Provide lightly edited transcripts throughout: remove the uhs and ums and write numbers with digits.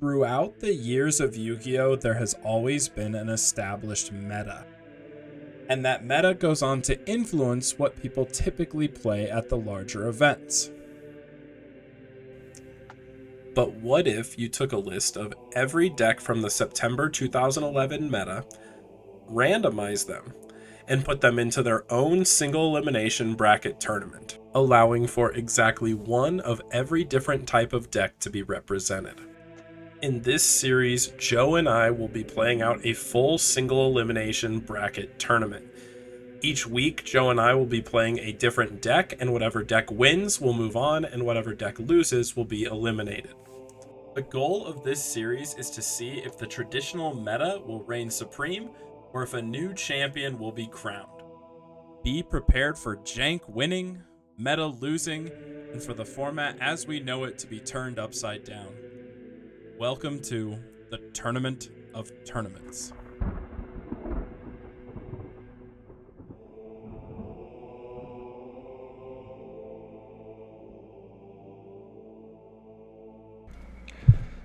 Throughout the years of Yu-Gi-Oh, there has always been an established meta. And that meta goes on to influence what people typically play at the larger events. But what if you took a list of every deck from the September 2011 meta, randomized them, and put them into their own single elimination bracket tournament, allowing for exactly one of every different type of deck to be represented? In this series, Joe and I will be playing out a full single elimination bracket tournament. Each week, Joe and I will be playing a different deck, and whatever deck wins will move on, and whatever deck loses will be eliminated. The goal of this series is to see if the traditional meta will reign supreme, or if a new champion will be crowned. Be prepared for jank winning, meta losing, and for the format as we know it to be turned upside down. Welcome to the Tournament of Tournaments.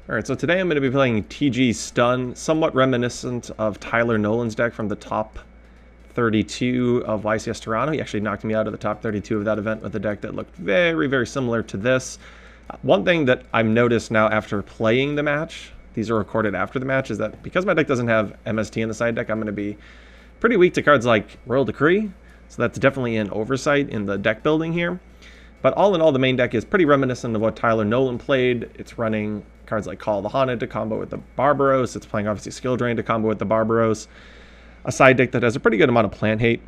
Alright, so today I'm going to be playing TG Stun, somewhat reminiscent of Tyler Nolan's deck from the top 32 of YCS Toronto. He actually knocked me out of the top 32 of that event with a deck that looked very, very similar to this. One thing that I've noticed now after playing the match, these are recorded after the match, is that because my deck doesn't have MST in the side deck, I'm going to be pretty weak to cards like Royal Decree. So that's definitely an oversight in the deck building here. But all in all, the main deck is pretty reminiscent of what Tyler Nolan played. It's running cards like Call of the Haunted to combo with the Barbaros. It's playing obviously Skill Drain to combo with the Barbaros. A side deck that has a pretty good amount of plant hate.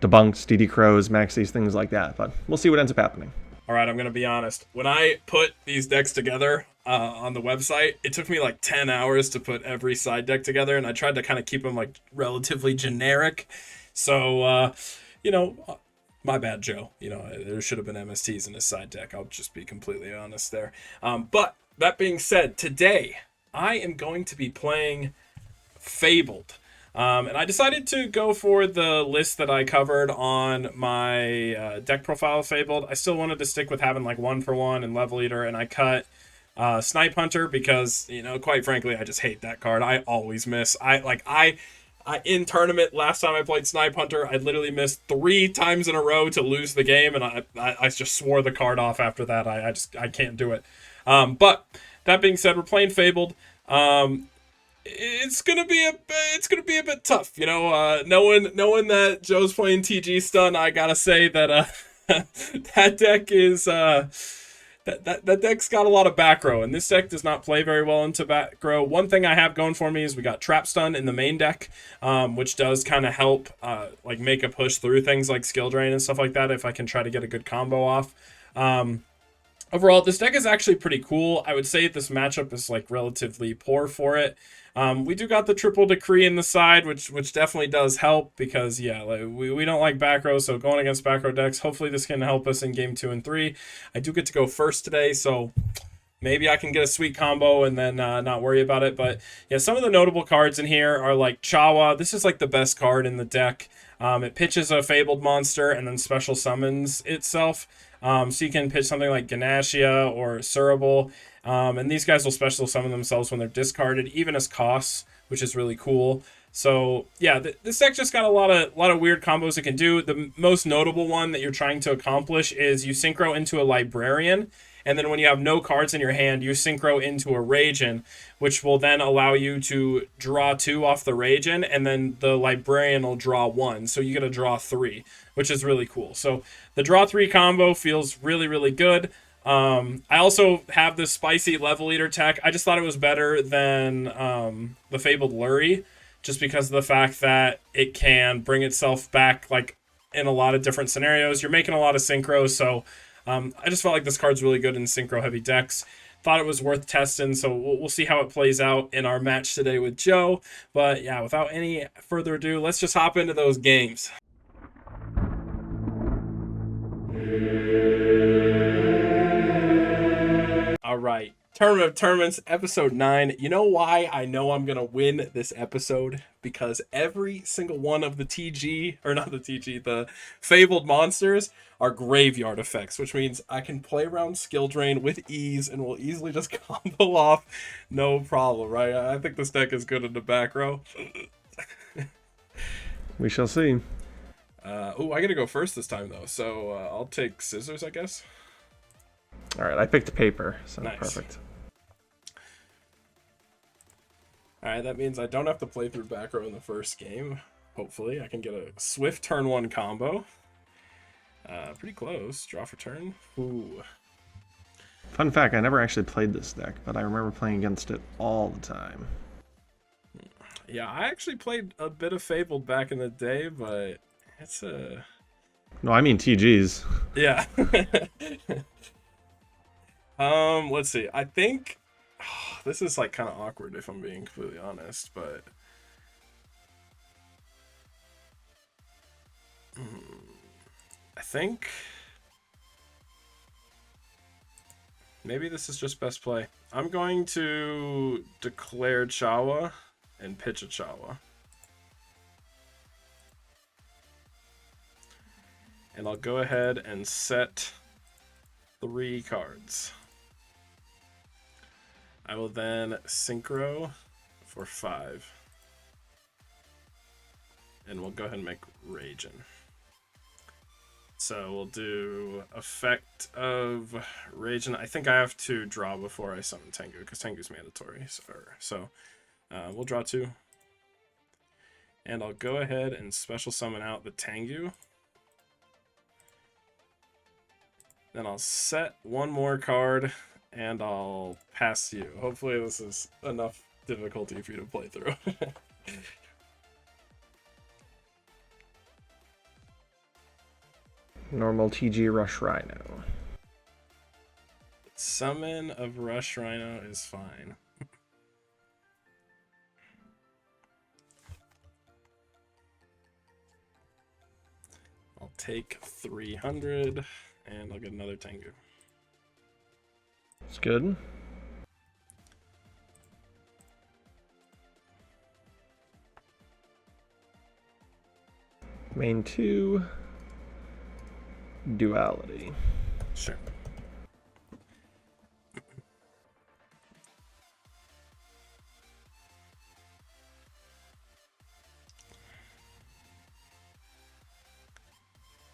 Debunks, DD Crows, Maxis, things like that. But we'll see what ends up happening. All right, I'm going to be honest. When I put these decks together on the website, it took me like 10 hours to put every side deck together, and I tried to kind of keep them like relatively generic. So, my bad, Joe. There should have been MSTs in this side deck. I'll just be completely honest there. But that being said, today I am going to be playing Fabled. And I decided to go for the list that I covered on my deck profile of Fabled. I still wanted to stick with having like 1-for-1 and Level Eater, and I cut Snipe Hunter because, quite frankly, I just hate that card. I always miss. I in tournament last time I played Snipe Hunter, I literally missed 3 times in a row to lose the game, and I just swore the card off after that. I can't do it. But that being said, we're playing Fabled. It's gonna be a bit tough, knowing that Joe's playing TG Stun. I gotta say that that deck is that deck's got a lot of back row, and this deck does not play very well into back row. One thing I have going for me is we got Trap Stun in the main deck, which does kind of help make a push through things like Skill Drain and stuff like that if I can try to get a good combo off. Overall, this deck is actually pretty cool. I would say this matchup is relatively poor for it. We do got the triple decree in the side, which definitely does help because, we don't like back row, so going against back row decks, hopefully this can help us in game 2 and 3. I do get to go first today, so maybe I can get a sweet combo and then not worry about it. But, yeah, some of the notable cards in here are like Chawa. This is the best card in the deck. It pitches a Fabled monster and then special summons itself. So you can pitch something like Ganashia or Surable. And these guys will special summon themselves when they're discarded, even as costs, which is really cool. So yeah, this deck just got a lot of weird combos it can do. The most notable one that you're trying to accomplish is you synchro into a Librarian, and then when you have no cards in your hand, you synchro into a Ragin, which will then allow you to draw 2 off the Ragin, and then the Librarian will draw 1. So you get to draw 3, which is really cool. So the draw 3 combo feels really, really good. I also have this spicy Level Eater tech. I just thought it was better than the Fabled Lurie, just because of the fact that it can bring itself back in a lot of different scenarios. You're making a lot of synchros, so I just felt like this card's really good in synchro heavy decks. Thought it was worth testing, so we'll see how it plays out in our match today with Joe. But yeah, without any further ado, let's just hop into those games. All right. Tournament of Tournaments, episode 9. You know why I know I'm going to win this episode? Because every single one of the TG, or not the TG, the Fabled monsters are graveyard effects, which means I can play around Skill Drain with ease and will easily just combo off no problem, right? I think this deck is good in the back row. We shall see. Oh, I got to go first this time, though, so I'll take scissors, I guess. All right, I picked paper, so Nice. Perfect. All right, that means I don't have to play through back row in the first game. Hopefully, I can get a swift turn 1 combo. Pretty close. Draw for turn. Ooh. Fun fact, I never actually played this deck, but I remember playing against it all the time. Yeah, I actually played a bit of Fabled back in the day, but it's a... No, I mean TGs. Yeah. Let's see. I think this is like kind of awkward if I'm being completely honest, but I think maybe this is just best play. I'm going to declare Chawa and pitch a Chawa. And I'll go ahead and set 3 cards. I will then synchro for 5. And we'll go ahead and make Ragin. So we'll do effect of Ragin. I think I have to draw before I summon Tengu, because Tengu's mandatory. So we'll draw 2. And I'll go ahead and special summon out the Tengu. Then I'll set 1 more card, and I'll pass you. Hopefully this is enough difficulty for you to play through. Normal TG Rush Rhino. Summon of Rush Rhino is fine. I'll take 300, and I'll get another Tengu. It's good. Main 2. Duality. Sure.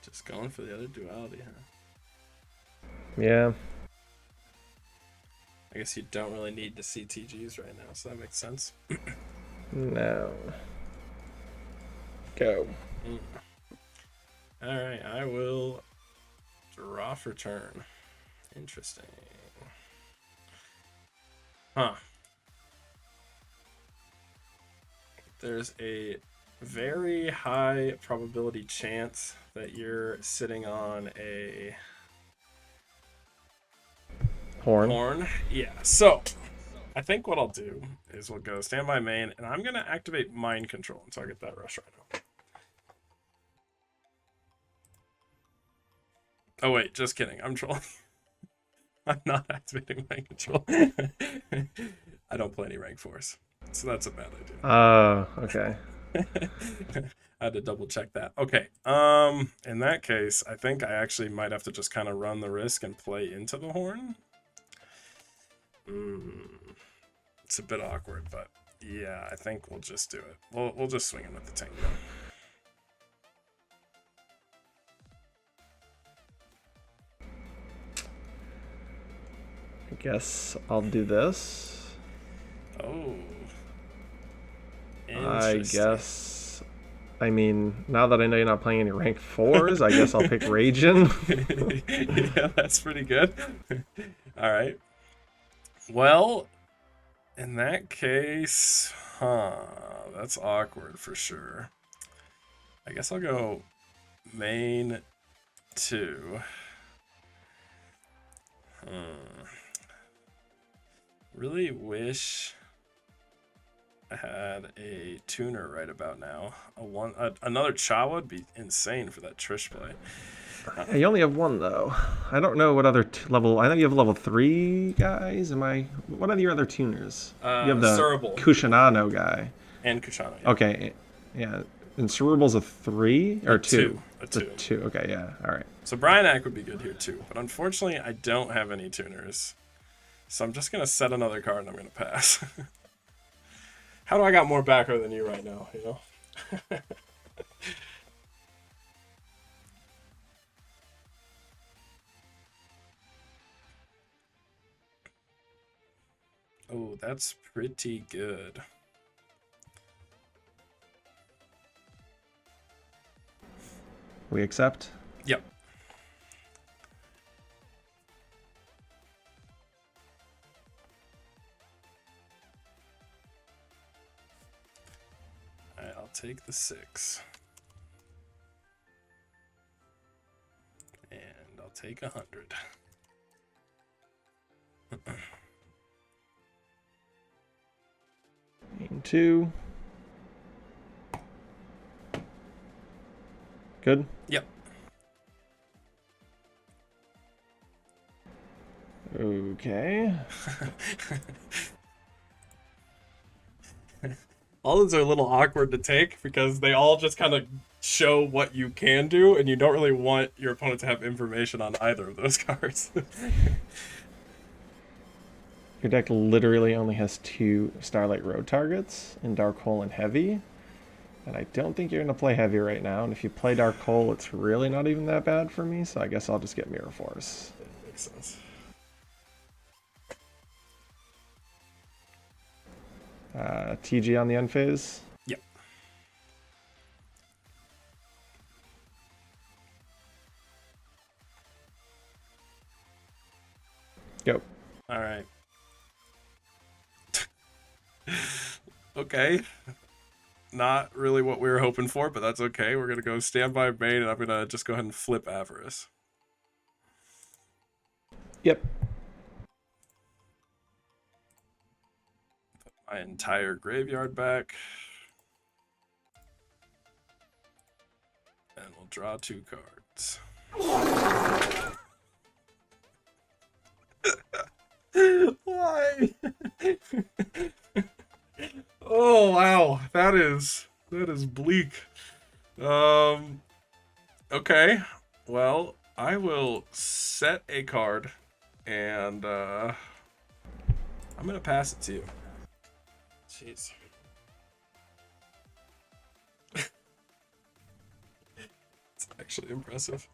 Just going for the other duality, huh? Yeah. I guess you don't really need to see TGs right now, so that makes sense. No. Go. Alright, I will draw for turn. Interesting. Huh. There's a very high probability chance that you're sitting on a horn. Yeah, so I think what I'll do is we'll go standby main, and I'm going to activate mind control until I get that Rush Rhino. Oh wait, just kidding. I'm trolling. I'm not activating mind control. I don't play any rank 4s, so that's a bad idea. Oh, okay. I had to double check that. Okay. In that case, I think I actually might have to just kind of run the risk and play into the horn. It's a bit awkward, but yeah, I think we'll just do it. We'll just swing in with the Tengu. I guess I'll do this. Oh. I guess. I mean, now that I know you're not playing any rank 4s, I guess I'll pick Ragin. Yeah, that's pretty good. All right. Well, in that case, that's awkward for sure. I guess I'll go main 2. Really wish I had a tuner right about now. Another Chawa would be insane for that Trish play. You only have one though. I don't know what other level. I know you have level 3 guys. What are your other tuners? You have the Cerebral. Kushinano guy. And Kushana. Yeah. Okay, yeah. And Cerebral's a 3 or 2? It's a 2. Okay, yeah. All right. So Bryanak would be good here too, but unfortunately I don't have any tuners. So I'm just gonna set another card and I'm gonna pass. How do I got more backer than you right now, you know? Oh, that's pretty good. We accept? Yep. Alright, I'll take the 6. And I'll take 100. Game 2. Good? Yep. Okay. All those are a little awkward to take because they all just kind of show what you can do, and you don't really want your opponent to have information on either of those cards. Your deck literally only has 2 Starlight Road targets in Dark Hole and Heavy. And I don't think you're going to play Heavy right now. And if you play Dark Hole, it's really not even that bad for me. So I guess I'll just get Mirror Force. That makes sense. TG on the end phase. Yep. Go. All right. Okay. Not really what we were hoping for, but that's okay. We're going to go Standby Bane, and I'm going to just go ahead and flip Avarice. Yep. Put my entire graveyard back. And we'll draw 2 cards. Why? Oh wow, that is bleak. Okay. Well, I will set a card and I'm gonna pass it to you. Jeez. It's actually impressive.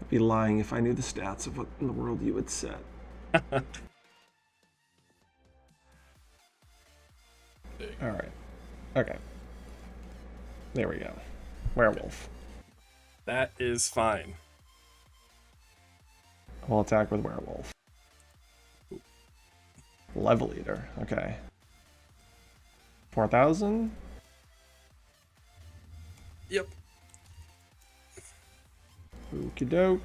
I'd be lying if I knew the stats of what in the world you would set. Alright. Okay. There we go. Werewolf. That is fine. We'll attack with Werewolf. Level Eater. Okay. 4,000? Yep. Okie doke.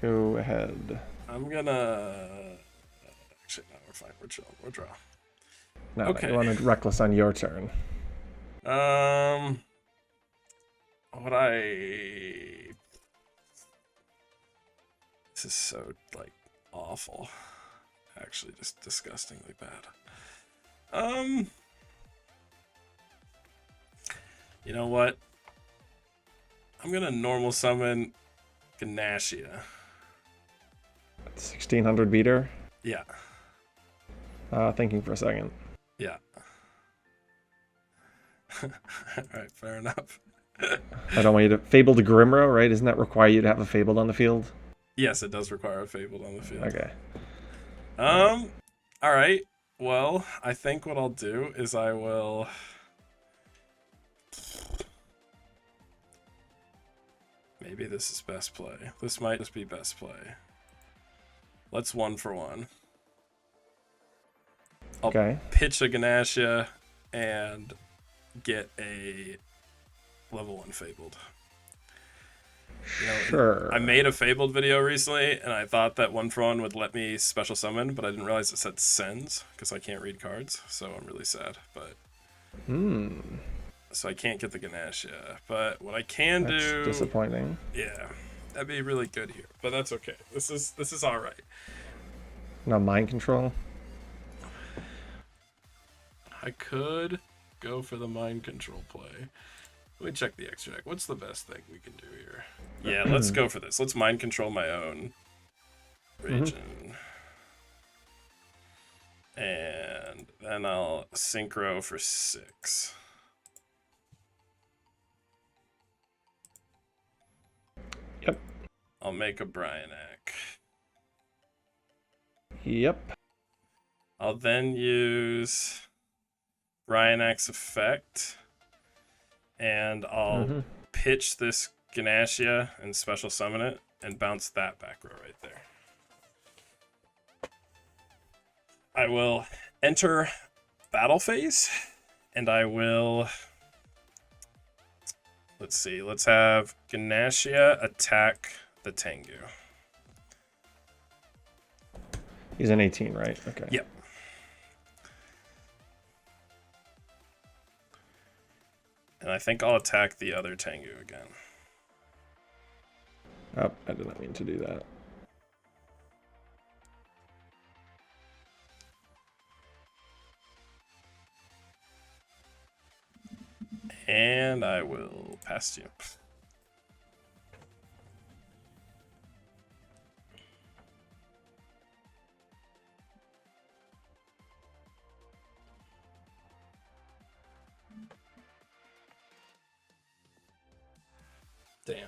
Go ahead. I'm gonna. Actually, no, we're fine. We're chill. We'll draw. No, Okay. you wanted Reckless on your turn. What I. This is so, like, awful. Actually, just disgustingly bad. You know what? I'm gonna normal summon Ganashia. 1600 beater. Yeah. Thinking for a second. Yeah. Alright, fair enough. I don't want you to Fabled Grimro, right? Doesn't that require you to have a Fabled on the field? Yes, it does require a Fabled on the field. Okay. Alright. Well, I think what I'll do is I will. Maybe this is best play. This might just be best play. Let's 1 for 1. I'll pitch a Ganassia and get a level 1 Fabled. You know, sure. I made a Fabled video recently, and I thought that 1 for 1 would let me special summon, but I didn't realize it said sends, because I can't read cards, so I'm really sad. But so I can't get the Ganassia. But what I can do... That's disappointing. Yeah, that'd be really good here, but that's okay. This is all right. No mind control? I could go for the mind control play. Let me check the extra deck. What's the best thing we can do here? Yeah, let's go for this. Let's mind control my own region. And then I'll synchro for 6. Yep. I'll make a Bryanak. Yep. I'll then use Bryanak's effect. And I'll pitch this Ganassia and special summon it and bounce that back row right there. I will enter battle phase and I will... Let's see. Let's have Ganassia attack the Tengu. He's an 18, right? Okay. Yep. And I think I'll attack the other Tengu again. Oh, I did not mean to do that. And I will pass you. Damn.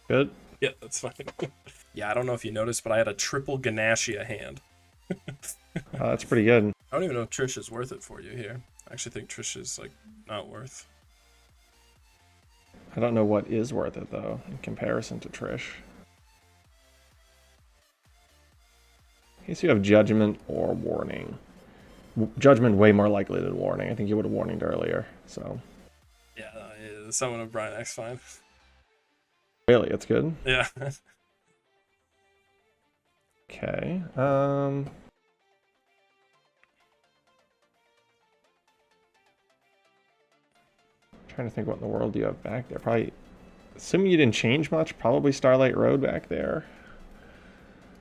Good. Yeah, that's fine. Yeah, I don't know if you noticed, but I had a triple Ganassia hand. That's pretty good. I don't even know if Trish is worth it for you here. I actually think Trish is, like, not worth. I don't know what is worth it, though, in comparison to Trish. In case you have Judgment or Warning. Judgment way more likely than Warning. I think you would have Warninged earlier, so... Yeah, someone of Bryanak's fine. Really, it's good? Yeah. Okay, trying to think what in the world you have back there. Probably, assuming you didn't change much, probably Starlight Road back there.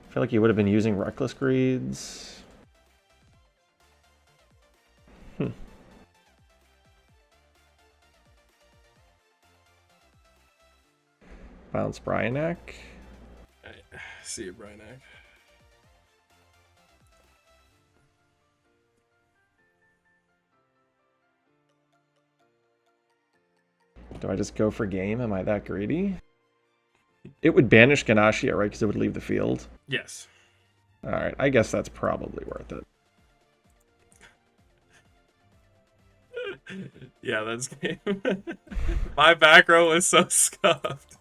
I feel like you would have been using Reckless Greeds. Bounce Bryanak. Alright, see you, Bryanak. Do I just go for game? Am I that greedy? It would banish Ganassia, right? Because it would leave the field. Yes. Alright, I guess that's probably worth it. Yeah, that's game. My back row was so scuffed.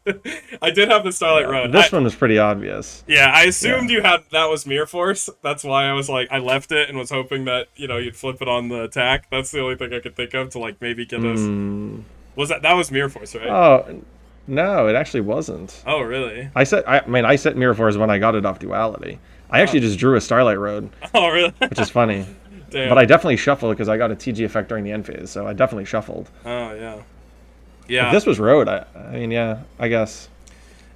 I did have the Starlight Road. This one was pretty obvious. Yeah, I assumed you had that was Mirror Force. That's why I was like, I left it and was hoping that, you know, you'd flip it on the attack. That's the only thing I could think of to, like, maybe get us. Was that was Mirror Force, right? Oh, no, it actually wasn't. Oh, really? I set Mirror Force when I got it off Duality. I actually just drew a Starlight Road. Oh, really? Which is funny. Damn. But I definitely shuffled because I got a TG effect during the end phase, so I definitely shuffled. Oh, yeah. Yeah. If this was Road, I mean, yeah, I guess.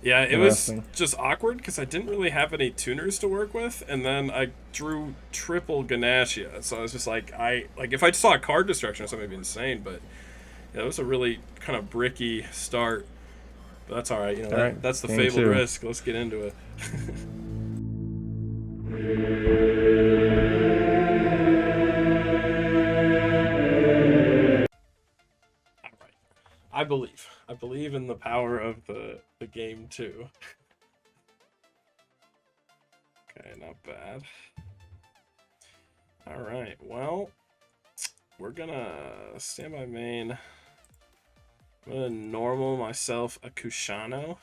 Yeah, it was just awkward because I didn't really have any tuners to work with, and then I drew triple Ganassia, so I was just like, if I saw a card destruction or something, it'd be insane, but yeah, it was a really kind of bricky start. But that's all right, you know, that's the Fabled risk. Let's get into it. I believe in the power of the game too. Okay, not bad. All right, well, we're gonna stand by main. I'm gonna normal myself a Kushano.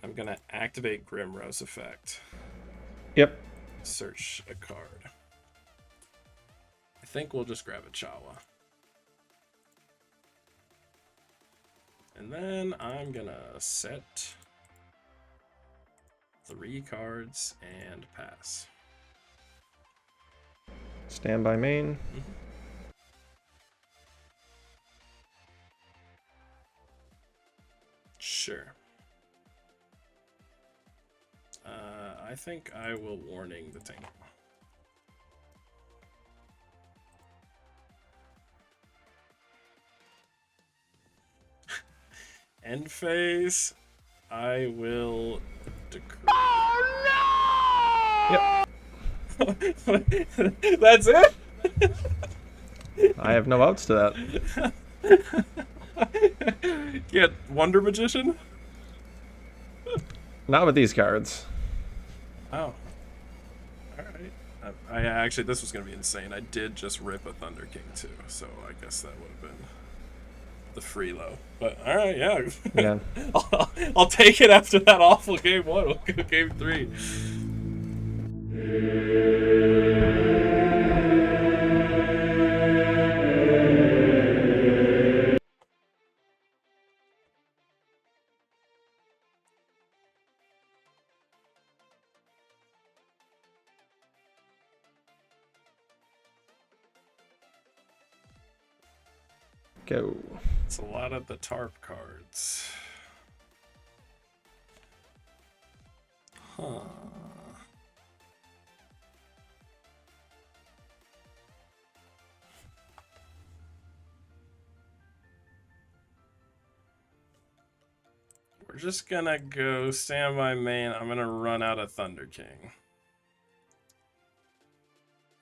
I'm gonna activate Grimrose effect. Yep. Search a card. I think we'll just grab a Chawa. And then I'm gonna set 3 cards and pass. Stand by main. Sure. I think I will warning the Tengu. End phase, I will decree. Yep. That's it? I have no outs to that. Get Wonder Magician? Not with these cards. Oh. Alright. I actually, this was going to be insane. I did just rip a Thunder King too, so I guess that would have been the free low. But alright, yeah. Yeah. I'll take it after that awful game 1. We'll go game 3. Go. It's a lot of the TARP cards. Huh. We're just gonna go standby main. I'm gonna run out of Thunder King.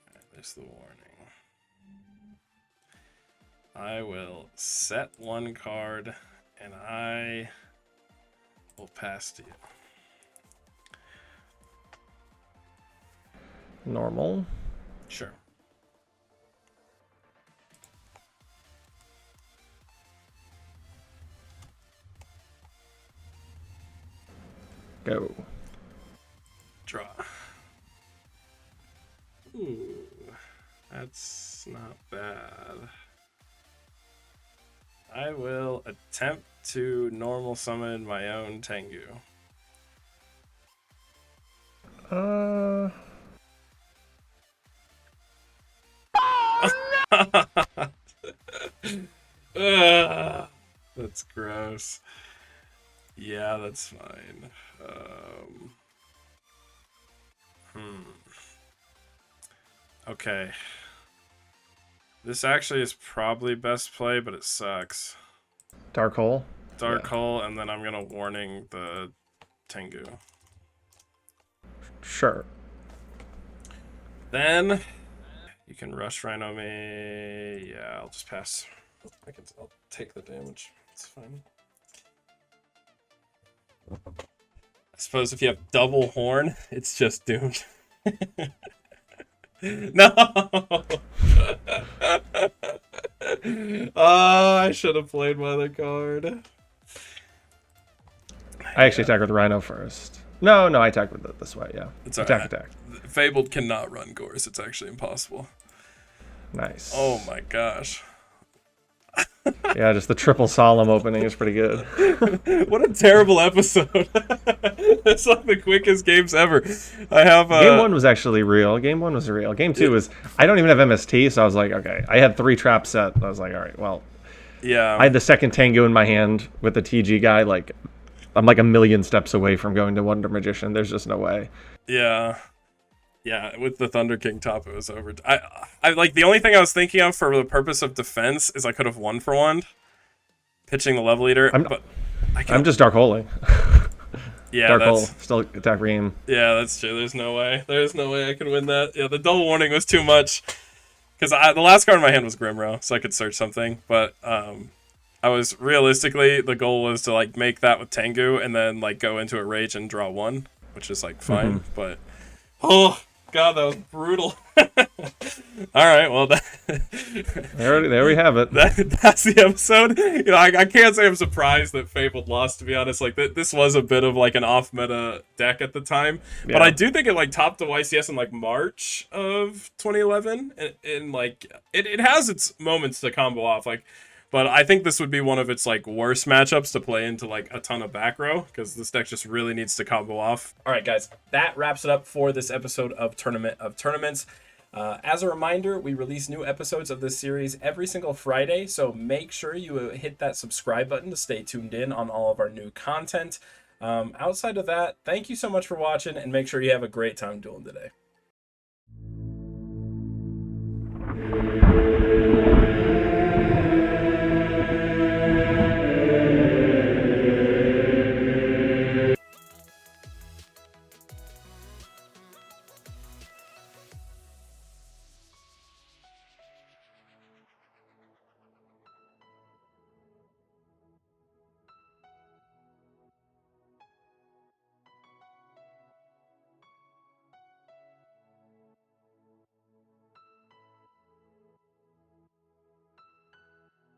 Alright, there's the warning. I will set 1 card and I will pass to you. Normal. Sure. Go. Draw. Ooh, that's not bad. I will attempt to normal summon my own Tengu. That's gross. Yeah, that's fine. Okay. This actually is probably best play, but it sucks. Dark Hole. Dark Hole, and then I'm gonna warning the Tengu. Sure. Then you can rush Rhino me. Yeah, I'll just pass. I'll take the damage. It's fine. I suppose if you have double horn, it's just doomed. No. I should have played my other card. I actually attack with Rhino first. No, I attack with it this way, yeah. It's attack. Fabled cannot run Gorse. It's actually impossible. Nice. Oh my gosh. Yeah, just the triple solemn opening is pretty good. What a terrible episode. It's like the quickest games ever. I have Game 1 was actually real. Game 1 was real. Game 2 was... I don't even have MST, so I was like, okay. I had 3 traps set. I was like, all right, well... Yeah. I had the second Tengu in my hand with the TG guy. Like, I'm like a million steps away from going to Wonder Magician. There's just no way. Yeah. Yeah, with the Thunder King top, it was over. I like, the only thing I was thinking of for the purpose of defense is I could have 1-for-1 pitching the level leader, but I'm just Dark Holing. Yeah, Dark Hole, still attack Ream. Yeah, that's true. There's no way I could win that. Yeah, the double warning was too much. Because the last card in my hand was Grimro, so I could search something. But I was realistically, the goal was to like make that with Tengu and then like go into a rage and draw 1, which is like fine. But God, that was brutal. All right, well, There we have it. that's the episode. You know, I can't say I'm surprised that Fabled lost, to be honest. Like, this was a bit of, like, an off-meta deck at the time. Yeah. But I do think it, like, topped the YCS in, like, March of 2011. And like, it has its moments to combo off. Like, but I think this would be one of its, like, worst matchups to play into, like, a ton of back row, because this deck just really needs to combo off. All right, guys, that wraps it up for this episode of Tournament of Tournaments. As a reminder, we release new episodes of this series every single Friday, so make sure you hit that subscribe button to stay tuned in on all of our new content. Outside of that, thank you so much for watching, and make sure you have a great time dueling today.